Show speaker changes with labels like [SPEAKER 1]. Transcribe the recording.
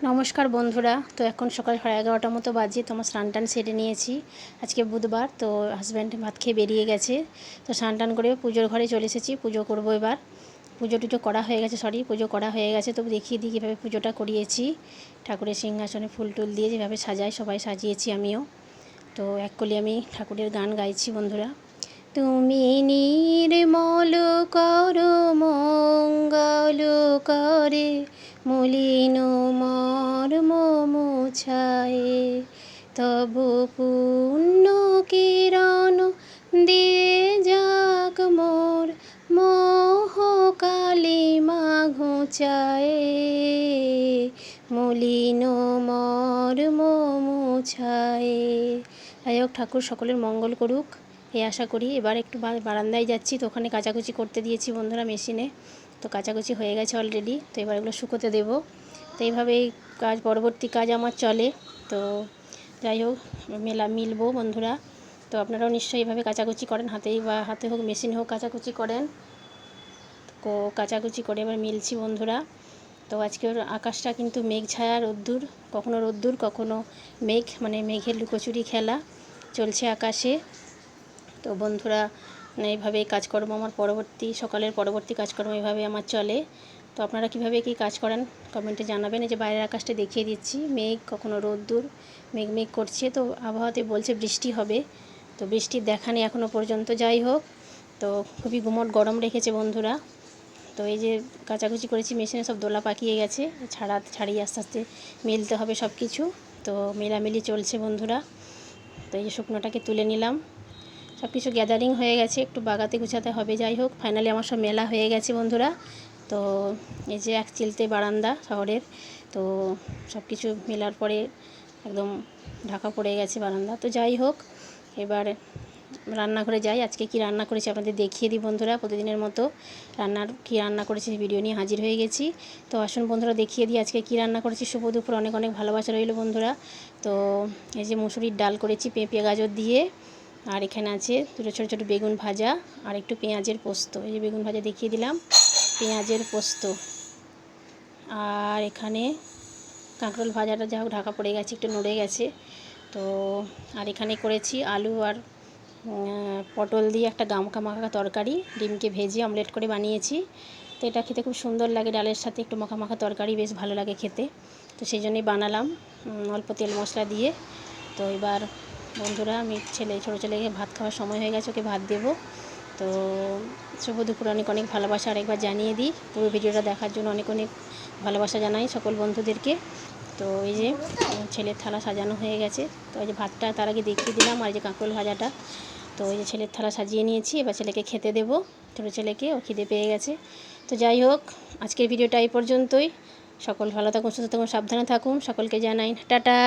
[SPEAKER 1] নমস্কার বন্ধুরা। তো এখন সকাল 11:30টার মতো বাজে। তো আমার স্নান টান সেরে নিয়েছি। আজকে বুধবার, তো হাজব্যান্ড ভাত খেয়ে বেরিয়ে গেছে। তো স্নান টান করে পুজোর ঘরে চলে এসেছি। পুজো করব এবার। পুজো টুজো করা হয়ে গেছে, পুজো করা হয়ে গেছে। তো দেখিয়ে দিই কীভাবে পুজোটা করিয়েছি। ঠাকুরের সিংহাসনে ফুল টুল দিয়ে যেভাবে সাজায় সবাই সাজিয়েছি আমিও। তো এক কলি আমি ঠাকুরের গান গাইছি বন্ধুরা। তুমি নির্মল করো মঙ্গল করে মলিন মর্ম মুছায়ে, তব পুণ্য কিরণ দিয়ে যাক মোর মোহ কালিমা ঘুচায়ে, মলিন মর্ম মুছায়ে। যাই হোক, ঠাকুর সকলের মঙ্গল করুক এই আশা করি। এবার একটু বারান্দায় যাচ্ছি, তো ওখানে কাচাকুচি করতে দিয়েছি বন্ধুরা মেশিনে। তো কাচাকুচি হয়ে গেছে অলরেডি। তো এবার এগুলো শুকোতে দেবো। তো এইভাবেই কাজ, পরবর্তী কাজ আমার চলে। তো যাই হোক, মিলবো বন্ধুরা। তো আপনারাও নিশ্চয়ই এইভাবে কাচাকুচি করেন, হাতে হোক মেশিনে হোক কাচাকুচি করেন। তো কাচাকুচি করে এবার মিলছি বন্ধুরা। তো আজকের আকাশটা কিন্তু মেঘ ছায়া, রোদ্দুর, কখনো রোদ্দুর কখনো মেঘ, মানে মেঘের লুকোচুরি খেলা চলছে আকাশে। তো বন্ধুরা, এইভাবেই কাজকর্ম আমার সকালের পরবর্তী কাজকর্ম এভাবে আমার চলে। তো আপনারা কীভাবে কী কাজ করেন কমেন্টে জানাবেন। এই যে বাইরের আকাশটা দেখিয়ে দিচ্ছি, মেঘ কখনো রোদ্দুর, মেঘ করছে। তো আবহাওয়াতে বলছে বৃষ্টি হবে, তো বৃষ্টির দেখা নেই এখনও পর্যন্ত। যাই হোক, তো খুবই গুমোট গরম রেখেছে বন্ধুরা। তো এই যে কাচাকুচি করেছি, মেশিনে সব দোলা পাকিয়ে গেছে, ছাড়িয়ে আস্তে আস্তে মেলতে হবে সব কিছু। তো মেলামেলি চলছে বন্ধুরা। তো এই যে শুকনোটাকে তুলে নিলাম, সব কিছু গ্যাদারিং হয়ে গেছে, একটু বাগাতে গুছাতে হবে। যাই হোক, ফাইনালি আমার সব মেলা হয়ে গেছে বন্ধুরা। তো এই যে এক চিলতে বারান্দা শহরের, তো সব কিছু মেলার পরে একদম ঢাকা পড়ে গেছে বারান্দা। তো যাই হোক, এবার রান্নাঘরে যাই। আজকে কি রান্না করেছি আপনাদের দেখিয়ে দিই বন্ধুরা। প্রতিদিনের মতো কি রান্না করেছি ভিডিও নিয়ে হাজির হয়ে গেছি। তো আসুন বন্ধুরা দেখিয়ে দিই আজকে কি রান্না করেছি। শুভ দুপুর, অনেক অনেক ভালোবাসা রইল বন্ধুরা। তো এই যে মুসুরির ডাল করেছি পেঁপে গাজর দিয়ে, আর এখানে আছে দুটো ছোটো ছোটো বেগুন ভাজা আর একটু পেঁয়াজের পোস্ত। এই যে বেগুন ভাজা দেখিয়ে দিলাম, পেঁয়াজের পোস্ত। আর এখানে কাঁকরোল ভাজাটা যা হোক ঢাকা পড়ে গেছে, একটু নড়ে গেছে। তো আর এখানে করেছি আলু আর পটল দিয়ে একটা মাখা তরকারি, ডিমকে ভেজে অমলেট করে বানিয়েছি। তো এটা খেতে খুব সুন্দর লাগে, ডালের সাথে একটু মাখা তরকারি বেশ ভালো লাগে খেতে। তো সেই জন্যই বানালাম অল্প তেল মশলা দিয়ে। তো এবার বন্ধুরা, আমি ছোটো ছেলেকে ভাত খাওয়ার সময় হয়ে গেছে, ওকে ভাত দেবো। তো শুভ দুপুর, অনেক অনেক ভালোবাসা আরেকবার জানিয়ে দিই। পুরো ভিডিওটা দেখার জন্য অনেক অনেক ভালোবাসা জানাই সকল বন্ধুদেরকে। তো এই যে ছেলের থালা সাজানো হয়ে গেছে। তো এই যে ভাতটা তার আগে দেখিয়ে দিলাম, আর এই যে কাঁকরোল ভাজাটা। তো এই যে ছেলের থালা সাজিয়ে নিয়েছি, এবার ছেলেকে খেতে দেবো, ছোটো ছেলেকে, ও খিদে পেয়ে গেছে। তো যাই হোক, আজকের ভিডিওটা এই পর্যন্তই। সকল ভালো থাকুন, সুস্থ থাকুন, সাবধানে থাকুন। সকলকে জানাই টাটা।